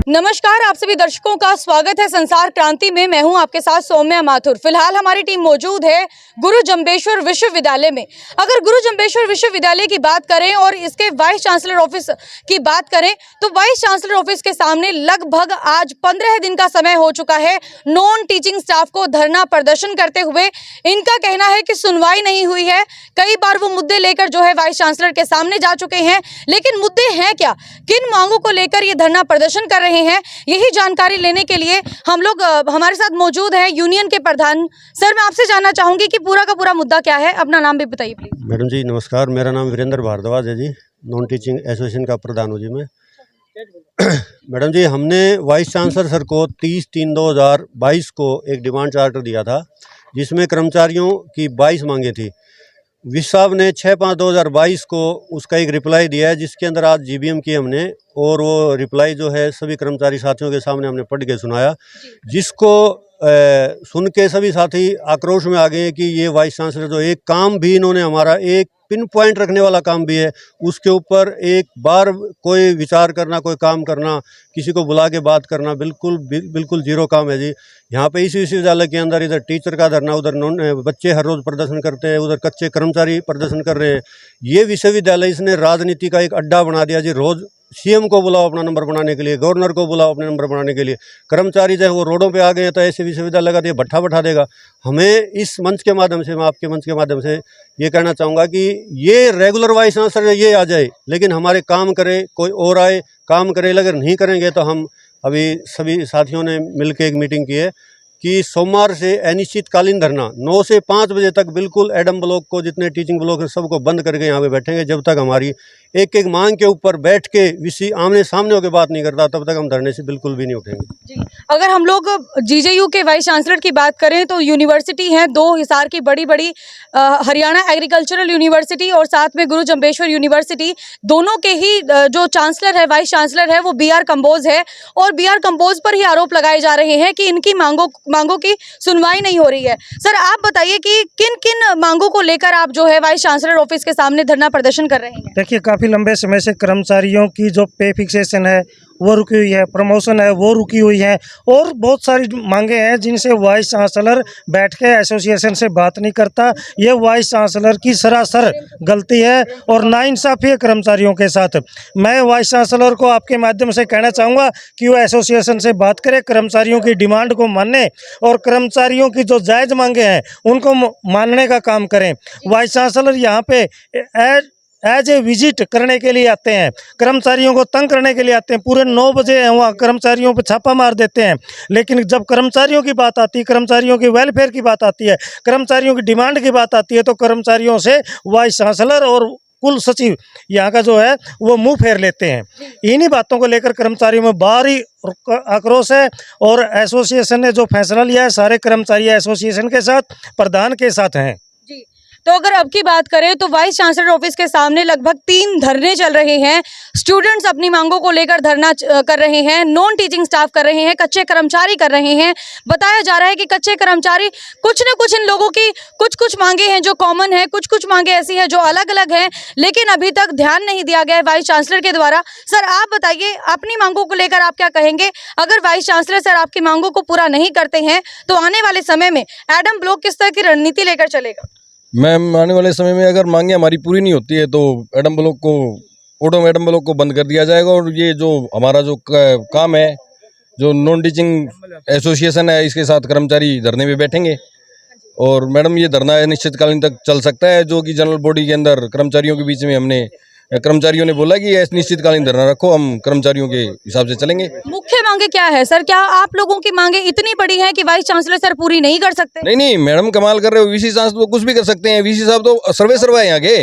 नमस्कार, आप सभी दर्शकों का स्वागत है संसार क्रांति में। मैं हूं आपके साथ सौम्या माथुर। फिलहाल हमारी टीम मौजूद है गुरु जंबेश्वर विश्वविद्यालय में। अगर गुरु जंबेश्वर विश्वविद्यालय की बात करें और इसके वाइस चांसलर ऑफिस की बात करें तो वाइस चांसलर ऑफिस के सामने लगभग आज 15 दिन का समय हो चुका है नॉन टीचिंग स्टाफ को धरना प्रदर्शन करते हुए। इनका कहना है कि सुनवाई नहीं हुई है। कई बार वो मुद्दे लेकर जो है वाइस चांसलर के सामने जा चुके हैं, लेकिन मुद्दे हैं क्या, किन मांगों को लेकर ये धरना प्रदर्शन कर रहे हैं, यही जानकारी लेने के लिए हम लोग हमारे साथ मौजूद है यूनियन के प्रधान। सर, मैं आपसे जानना चाहूंगी कि पूरा का पूरा मुद्दा क्या है। अपना नाम भी बताइए प्लीज। मैडम जी नमस्कार, मेरा नाम वीरेंद्र भारद्वाज है जी, नॉन टीचिंग एसोसिएशन का प्रधान हूँ जी मैं। मैडम जी, हमने वाइस चांसलर सर को 30/3/2022 को एक डिमांड चार्टर दिया था जिसमें कर्मचारियों की 22 मांगे थी। विस साहब ने 6/5/2022 को उसका एक रिप्लाई दिया है जिसके अंदर आज जीबीएम की हमने, और वो रिप्लाई जो है सभी कर्मचारी साथियों के सामने हमने पढ़ के सुनाया, जिसको सुन के सभी साथी आक्रोश में आ गए कि ये वाइस चांसलर जो एक काम भी इन्होंने हमारा एक पिन पॉइंट रखने वाला काम भी है, उसके ऊपर एक बार कोई विचार करना, कोई काम करना, किसी को बुला के बात करना बिल्कुल जीरो काम है जी। यहाँ पे इस विश्वविद्यालय के अंदर इधर टीचर का धरना, उधर बच्चे हर रोज़ प्रदर्शन करते हैं, उधर कच्चे कर्मचारी प्रदर्शन कर रहे हैं। ये विश्वविद्यालय इसने राजनीति का एक अड्डा बना दिया जी। रोज़ सीएम को बुलाओ अपना नंबर बनाने के लिए, गवर्नर को बुलाओ अपने नंबर बनाने के लिए। कर्मचारी जो है वो रोडों पे आ गए हैं तो ऐसे विश्वविद्यालय का ये भट्ठा बैठा देगा। हमें इस मंच के माध्यम से, मैं आपके मंच के माध्यम से ये कहना चाहूँगा कि ये रेगुलर वाइस चांसलर ये आ जाए, लेकिन हमारे काम करे, कोई और आए काम करे। अगर नहीं करेंगे तो हम अभी सभी साथियों ने मिलकर एक मीटिंग की है कि सोमवार से अनिश्चितकालीन धरना 9 से 5 बजे तक बिल्कुल एडम ब्लॉक को, जितने टीचिंग ब्लॉक हैं सबको बंद करके यहाँ पे बैठेंगे। जब तक हमारी एक एक मांग के ऊपर बैठ के विषय आमने सामने होकर बात नहीं करता, तब तक हम धरने से बिल्कुल भी नहीं उठेंगे जी। अगर हम लोग जीजेयू के वाइस चांसलर की बात करें तो यूनिवर्सिटी हैं दो, हिसार की बड़ी बड़ी हरियाणा एग्रीकल्चरल यूनिवर्सिटी और साथ में गुरु जंबेश्वर यूनिवर्सिटी, दोनों के ही जो चांसलर है, वाइस चांसलर है, वो BR कंबोज है। और BR कंबोज पर ही आरोप लगाए जा रहे हैं कि इनकी मांगों की सुनवाई नहीं हो रही है। सर, आप बताइए कि किन किन मांगों को लेकर आप जो है वाइस चांसलर ऑफिस के सामने धरना प्रदर्शन कर रहे हैं? देखिए, काफ़ी लंबे समय से कर्मचारियों की जो पे फिक्सेशन है वो रुकी हुई है, प्रमोशन है वो रुकी हुई है, और बहुत सारी मांगे हैं जिनसे वाइस चांसलर बैठ के एसोसिएशन से बात नहीं करता। ये वाइस चांसलर की सरासर गलती है और नाइंसाफ़ी है कर्मचारियों के साथ। मैं वाइस चांसलर को आपके माध्यम से कहना चाहूँगा कि वो एसोसिएशन से बात करे, कर्मचारियों की डिमांड को माने और कर्मचारियों की जो जायज़ मांगे हैं उनको मानने का काम करें। वाइस चांसलर यहाँ पे एज ए विजिट करने के लिए आते हैं, कर्मचारियों को तंग करने के लिए आते हैं। पूरे 9 बजे वहाँ कर्मचारियों पर छापा मार देते हैं, लेकिन जब कर्मचारियों की बात आती है, कर्मचारियों की वेलफेयर की बात आती है, कर्मचारियों की डिमांड की बात आती है, तो कर्मचारियों से वाइस चांसलर और कुल सचिव यहाँ का जो है वो मुंह फेर लेते हैं। इन्हीं बातों को लेकर कर्मचारियों में भारी आक्रोश है और एसोसिएशन ने जो फैसला लिया है, सारे कर्मचारी एसोसिएशन के साथ, प्रधान के साथ हैं जी। तो अगर अब की बात करें तो वाइस चांसलर ऑफिस के सामने लगभग 3 धरने चल रहे हैं। स्टूडेंट्स अपनी मांगों को लेकर धरना कर रहे हैं, नॉन टीचिंग स्टाफ कर रहे हैं, कच्चे कर्मचारी कर रहे हैं। बताया जा रहा है कि कच्चे कर्मचारी कुछ न कुछ, इन लोगों की कुछ मांगे हैं जो कॉमन है, कुछ मांगे ऐसी है जो अलग अलग हैं, लेकिन अभी तक ध्यान नहीं दिया गया है वाइस चांसलर के द्वारा। सर, आप बताइए अपनी मांगों को लेकर आप क्या कहेंगे? अगर वाइस चांसलर सर आपकी मांगों को पूरा नहीं करते हैं तो आने वाले समय में एडम ब्लॉक किस तरह की रणनीति लेकर चलेगा? मैम, आने वाले समय में अगर मांगे हमारी पूरी नहीं होती है तो एडम ब्लॉक को बंद कर दिया जाएगा। और ये जो हमारा जो काम है, जो नॉन टीचिंग एसोसिएशन है, इसके साथ कर्मचारी धरने में बैठेंगे। और मैडम, ये धरना अनिश्चितकालीन तक चल सकता है, जो कि जनरल बॉडी के अंदर कर्मचारियों के बीच में कर्मचारियों ने बोला कि अनिश्चितकालीन धरना रखो, हम कर्मचारियों के हिसाब से चलेंगे। मुख्य मांगे क्या है सर? क्या आप लोगों की मांगे इतनी बड़ी है कि वाइस चांसलर सर पूरी नहीं कर सकते? नहीं मैडम, कमाल कर रहे हो। वीसी साहब तो कुछ भी कर सकते हैं। वीसी साहब तो सर्वे है यहाँ के।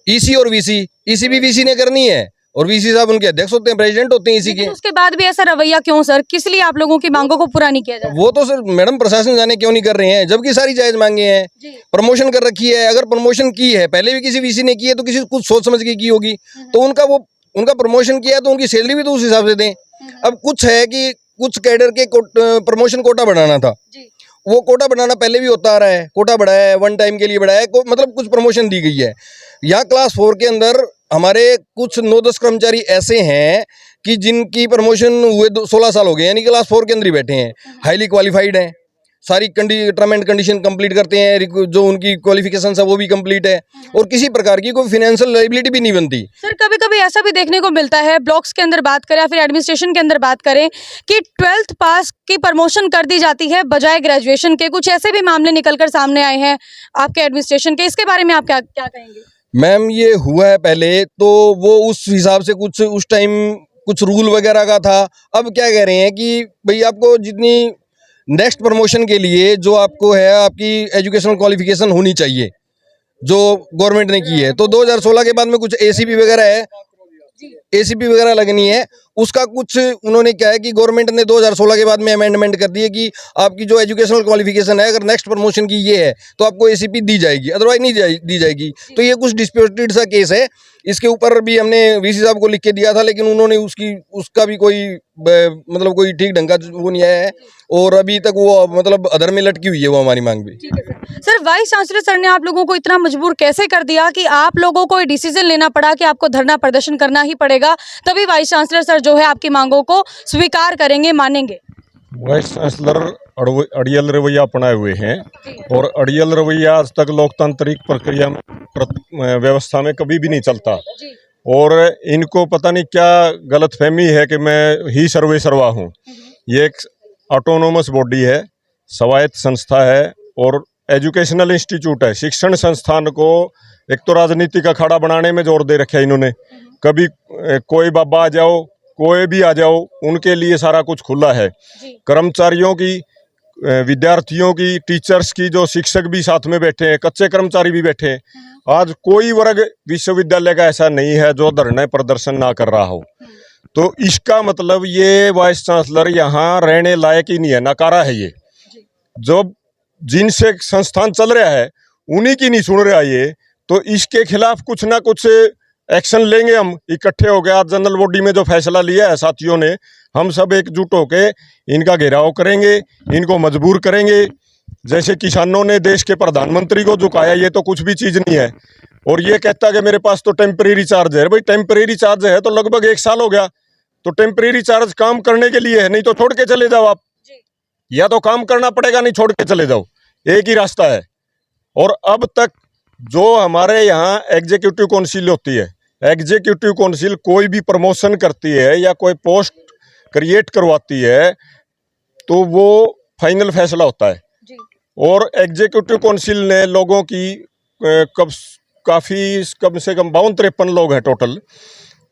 ईसी और ईसी भी वीसी ने करनी है, और वीसी साहब उनके अध्यक्ष होते हैं, प्रेसिडेंट होते हैं इसी के। उसके बाद भी ऐसा रवैया क्यों सर? किस लिए आप लोगों की मांगों को पूरा नहीं किया जाता? वो तो सर मैडम प्रशासन जाने क्यों नहीं कर रहे हैं, जबकि सारी जायज मांगे हैं। प्रमोशन कर रखी है, अगर प्रमोशन की है, पहले भी किसी वीसी ने की है तो किसी कुछ सोच समझ के की होगी, तो उनका प्रमोशन किया है तो उनकी सैलरी भी तो उस हिसाब से दें। अब कुछ है कि कुछ कैडर के प्रमोशन कोटा बढ़ाना था, वो कोटा बढ़ाना पहले भी होता आ रहा है, कोटा बढ़ाया है, वन टाइम के लिए बढ़ाया है, मतलब कुछ प्रमोशन दी गई है। यहाँ क्लास 4 के अंदर हमारे कुछ 9-10 कर्मचारी ऐसे हैं कि जिनकी प्रमोशन हुए 16 साल हो गए, यानी क्लास 4 के अंदर ही बैठे हैं, हाईली क्वालिफाइड हैं, सारी टर्म एंड कंडीशन कंप्लीट करते हैं, जो उनकी क्वालिफिकेशन है वो भी कंप्लीट है, और किसी प्रकार की कोई फाइनेंशियल लायबिलिटी भी नहीं बनती। सर कभी कभी ऐसा भी देखने को मिलता है, ब्लॉक्स के अंदर बात करें या फिर एडमिनिस्ट्रेशन के अंदर बात करें, कि 12th पास की प्रमोशन कर दी जाती है बजाय ग्रेजुएशन के। कुछ ऐसे भी मामले निकलकर सामने आए हैं आपके एडमिनिस्ट्रेशन के, इसके बारे में आप क्या कहेंगे? मैम ये हुआ है पहले तो वो उस हिसाब से कुछ उस टाइम कुछ रूल वगैरह का था। अब क्या कह रहे हैं कि भाई आपको जितनी नेक्स्ट प्रमोशन के लिए जो आपको है आपकी एजुकेशनल क्वालिफिकेशन होनी चाहिए जो गवर्नमेंट ने की है। तो 2016 के बाद में कुछ एसीपी वगैरह है, एसीपी वगैरह लगनी है, उसका कुछ उन्होंने क्या है कि गवर्नमेंट ने 2016 के बाद में अमेंडमेंट कर दी है कि आपकी जो एजुकेशनल क्वालिफिकेशन है अगर नेक्स्ट प्रमोशन की ये है तो आपको एसीपी दी जाएगी, अदरवाइज नहीं दी जाएगी। तो ये कुछ डिस्प्यूटेड सा केस है, इसके ऊपर भी हमने वीसी साहब को लिख के दिया था, लेकिन उन्होंने उसका भी कोई मतलब कोई ठीक ढंग का वो नहीं आया है, और अभी तक वो मतलब अधर में लटकी हुई है वो हमारी मांग भी। ठीक है सर, वाइस चांसलर सर ने आप लोगों को इतना मजबूर कैसे कर दिया कि आप लोगों को डिसीजन लेना पड़ा कि आपको धरना प्रदर्शन करना ही पड़ेगा, तभी वाइस चांसलर सर जो है आपकी मांगों को स्वीकार करेंगे, मानेंगे? वाइस चांसलर अड़ियल रवैया अपनाए हुए हैं, और अड़ियल रवैया आज तक लोकतांत्रिक प्रक्रिया में व्यवस्था में कभी भी नहीं चलता। और इनको पता नहीं क्या गलतफहमी है कि मैं ही सर्वे सर्वा हूँ। ये एक ऑटोनोमस बॉडी है, स्वायत्त संस्था है और एजुकेशनल इंस्टीट्यूट है। शिक्षण संस्थान को एक तो राजनीति का अखाड़ा बनाने में जोर दे रखा है इन्होंने। कभी कोई बाबा आ जाओ, कोई भी आ जाओ, उनके लिए सारा कुछ खुला है। कर्मचारियों की, विद्यार्थियों की, टीचर्स की, जो शिक्षक भी साथ में बैठे हैं, कच्चे कर्मचारी भी बैठे हैं। आज कोई वर्ग विश्वविद्यालय का ऐसा नहीं है जो धरना प्रदर्शन ना कर रहा हो। तो इसका मतलब ये वाइस चांसलर यहाँ रहने लायक ही नहीं है, नकारा है ये। जो जिनसे संस्थान चल रहा है उन्हीं की नहीं सुन रहा ये, तो इसके खिलाफ कुछ ना कुछ एक्शन लेंगे हम इकट्ठे हो गए। आज जनरल बॉडी में जो फैसला लिया है साथियों ने, हम सब एकजुट होके इनका घेराव करेंगे, इनको मजबूर करेंगे। जैसे किसानों ने देश के प्रधानमंत्री को झुकाया, ये तो कुछ भी चीज नहीं है। और ये कहता है कि मेरे पास तो टेम्परेरी चार्ज है। भाई टेम्परेरी चार्ज है तो लगभग 1 साल हो गया, तो टेम्परेरी चार्ज काम करने के लिए है, नहीं तो छोड़ के चले जाओ आप। या तो काम करना पड़ेगा, नहीं छोड़ के चले जाओ, एक ही रास्ता है। और अब तक जो हमारे यहाँ एग्जीक्यूटिव काउंसिल होती है, एग्जीक्यूटिव काउंसिल कोई भी प्रमोशन करती है या कोई पोस्ट क्रिएट करवाती है तो वो फाइनल फैसला होता है। और एग्जीक्यूटिव काउंसिल ने लोगों की कम से कम 52-53 लोग हैं टोटल,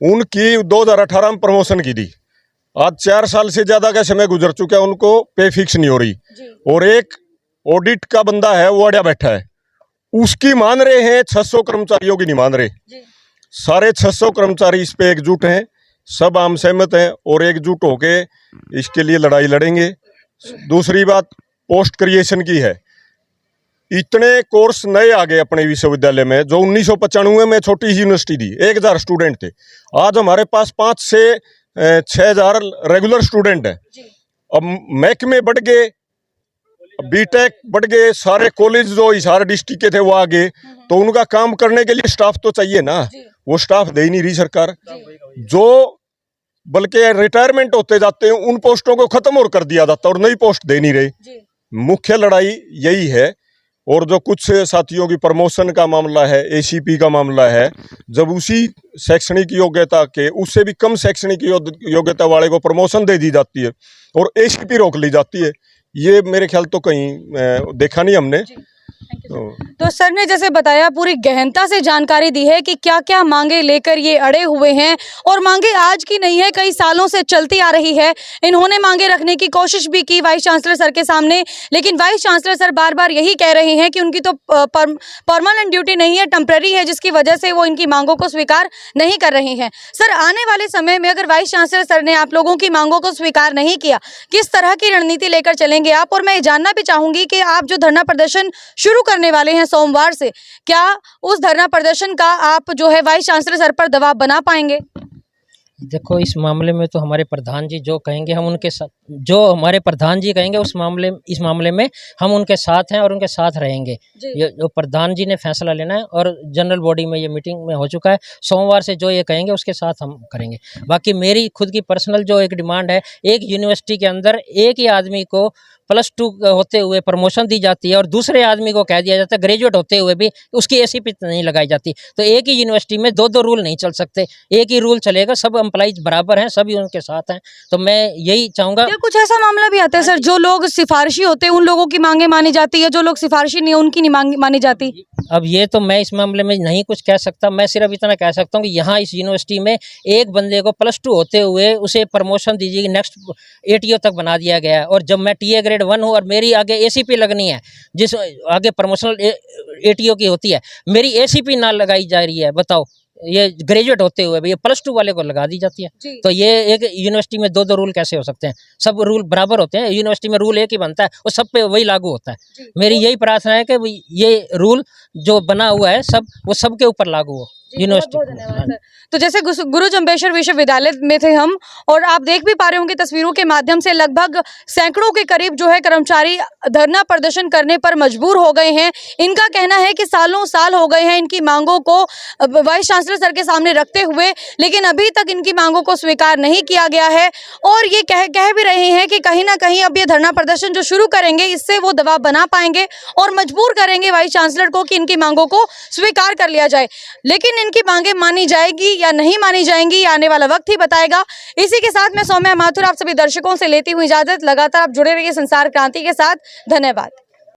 उनकी 2018 में प्रमोशन की थी। आज 4 साल से ज्यादा का समय गुजर चुका है, उनको पे फिक्स नहीं हो रही। और एक ऑडिट का बंदा है वो अड़ा बैठा है, उसकी मान रहे हैं, 600 कर्मचारियों की नहीं मान रहे। सारे 600 कर्मचारी इस पे एकजुट हैं, सब आम सहमत हैं और एकजुट होके इसके लिए लड़ाई लड़ेंगे। दूसरी बात पोस्ट क्रिएशन की है। इतने कोर्स नए आ गए अपने विश्वविद्यालय में, जो 1995 में छोटी सी यूनिवर्सिटी थी, 1000 स्टूडेंट थे। आज हमारे पास 5 से 6000 रेगुलर स्टूडेंट हैं। अब महकमे बढ़ गए, बीटेक बढ़ गए, सारे कॉलेज जो हिसार डिस्ट्रिक्ट के थे वो आ गए, तो उनका काम करने के लिए स्टाफ तो चाहिए ना, वो स्टाफ दे ही नहीं रही सरकार। जो बल्कि रिटायरमेंट होते जाते हैं उन पोस्टों को खत्म और कर दिया जाता और नई पोस्ट दे नहीं रही। मुख्य लड़ाई यही है। और जो कुछ साथियों की प्रमोशन का मामला है, एसीपी का मामला है, जब उसी शैक्षणिक योग्यता के उससे भी कम शैक्षणिक योग्यता वाले को प्रमोशन दे दी जाती है और एसीपी रोक ली जाती है, ये मेरे ख्याल तो कहीं देखा नहीं हमने। तो सर ने जैसे बताया, पूरी गहनता से जानकारी दी है कि क्या क्या मांगे लेकर ये अड़े हुए हैं, और मांगे आज की नहीं है, कई सालों से चलती आ रही है। इन्होंने मांगे रखने की कोशिश भी की वाइस चांसलर सर के सामने, लेकिन वाइस चांसलर सर बार बार यही कह रहे हैं कि उनकी तो परमानेंट ड्यूटी नहीं है, टेम्पररी है, जिसकी वजह से वो इनकी मांगों को स्वीकार नहीं कर रहे हैं। सर आने वाले समय में अगर वाइस चांसलर सर ने आप लोगों की मांगों को स्वीकार नहीं किया, किस तरह की रणनीति लेकर चलेंगे आप? और मैं ये जानना भी चाहूंगी कि आप जो धरना प्रदर्शन शुरू करने वाले हैं सोमवार से, क्या उस धरना प्रदर्शन का आप जो है वाइस चांसलर सर पर दबाव बना पाएंगे? देखो, इस मामले में तो हमारे प्रधान जी जो कहेंगे हम उनके साथ, जो हमारे प्रधान जी कहेंगे इस मामले में हम उनके साथ हैं और उनके साथ रहेंगे। ये जो प्रधान जी ने फैसला लेना है और जनरल बॉडी में ये मीटिंग में हो चुका है, सोमवार से जो ये कहेंगे उसके साथ हम करेंगे। बाकी मेरी खुद की पर्सनल जो एक डिमांड है, एक यूनिवर्सिटी के अंदर एक ही आदमी को +2 होते हुए प्रमोशन दी जाती है और दूसरे आदमी को कह दिया जाता है ग्रेजुएट होते हुए भी उसकी एसीपी नहीं लगाई जाती। तो एक ही यूनिवर्सिटी में दो रूल नहीं चल सकते, एक ही रूल चलेगा, सब एम्प्लॉइज बराबर हैं, सभी उनके साथ हैं। तो मैं यही चाहूँगा। क्या कुछ ऐसा मामला भी आता है सर, जो लोग सिफारिशी होते हैं उन लोगों की मांगे मानी जाती है, जो लोग सिफारिशी नहीं है उनकी नहीं मानी जाती? अब ये तो मैं इस मामले में नहीं कुछ कह सकता। मैं सिर्फ इतना कह सकता हूँ कि यहाँ इस यूनिवर्सिटी में एक बंदे को +2 होते हुए उसे प्रमोशन दीजिए, नेक्स्ट ATO तक बना दिया गया है। और जब मैं TA ग्रेड 1 हूँ और मेरी आगे ACP लगनी है, जिस आगे प्रमोशनल ATO की होती है, मेरी ACP ना लगाई जा रही है, बताओ। ये ग्रेजुएट होते हुए भी ये +2 वाले को लगा दी जाती है। तो ये एक यूनिवर्सिटी में दो रूल कैसे हो सकते हैं? सब रूल बराबर होते हैं। यूनिवर्सिटी में रूल एक ही बनता है, वो सब पे वही लागू होता है। मेरी यही प्रार्थना है कि ये रूल जो बना हुआ है सब वो सबके ऊपर लागू हो यूनिवर्सिटी। तो जैसे गुरु जम्बेश्वर विश्वविद्यालय में थे हम, और आप देख भी पा रहे होंगे तस्वीरों के माध्यम से लगभग सैकड़ों के करीब जो है कर्मचारी धरना प्रदर्शन करने पर मजबूर हो गए हैं। इनका कहना है कि सालों साल हो गए हैं इनकी मांगों को वाइस चांसलर सर के सामने रखते हुए, लेकिन अभी तक इनकी मांगों को स्वीकार नहीं किया गया है। और ये कह भी रहे हैं कि कहीं ना कहीं अब ये धरना प्रदर्शन जो शुरू करेंगे इससे वो दबाव बना पाएंगे और मजबूर करेंगे वाइस चांसलर को कि इनकी मांगों को स्वीकार कर लिया जाए। लेकिन इनकी मांगें मानी जाएगी या नहीं मानी जाएंगी, आने वाला वक्त ही बताएगा। इसी के साथ मैं सौम्या माथुर आप सभी दर्शकों से लेती हुई इजाजत। लगातार आप जुड़े रहिए संसार क्रांति के साथ। धन्यवाद।